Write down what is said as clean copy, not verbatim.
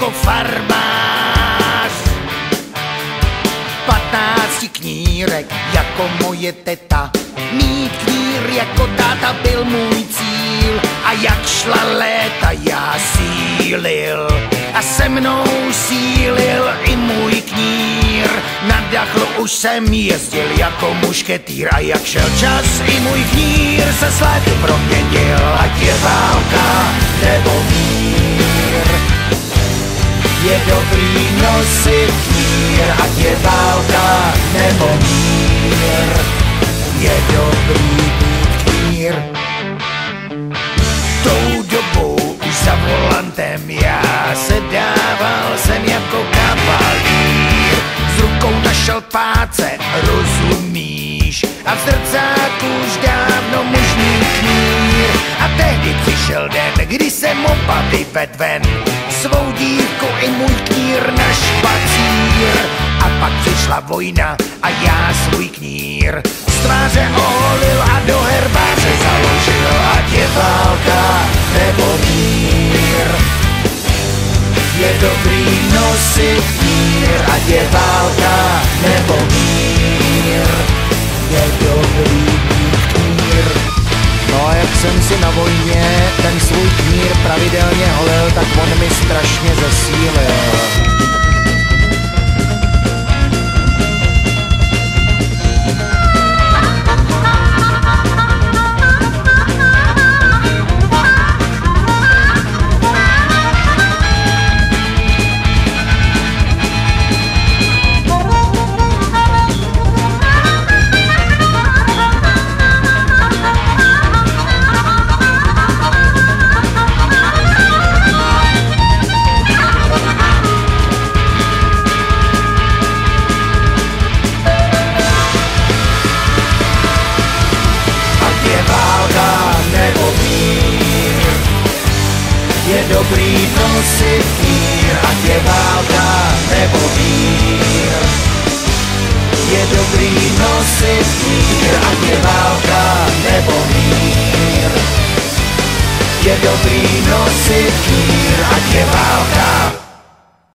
jako farmář. 15 knírek jako moje teta, mít knír jako táta byl můj cíl. A jak šla léta, já sílil a se mnou sílil i můj knír. Na dachlu už jsem jezdil jako mušketýr a jak šel čas, i můj knír se s léty proměnil. Ať je válka nebo mír, je dobrý nosit knír. Ať je válka nebo mír, je dobrý být knír. Tou dobou už za volantem já se dával jsem jako kavalír. S rukou na šalpáce, rozumíš, a v zrcátku už dávno možný knír. A tehdy přišel den, kdy jsem oba vyvedl ven, svou dívku i můj knír na špacír. A pak přišla vojna a já svůj knír z tváře oholil a do herbáře založil. Ať je válka nebo mír, je dobrý nosit knír. Ať je válka nebo mír, je dobrý mít knír. No a jak jsem si na vojně ten svůj knír pravidelně holil, tak on mi strašně zesílil. Je dobrý nosit knír, ať je válka nebo mír. Je dobrý nosit knír, ať je válka nebo mír. Je dobrý nosit knír, ať je válka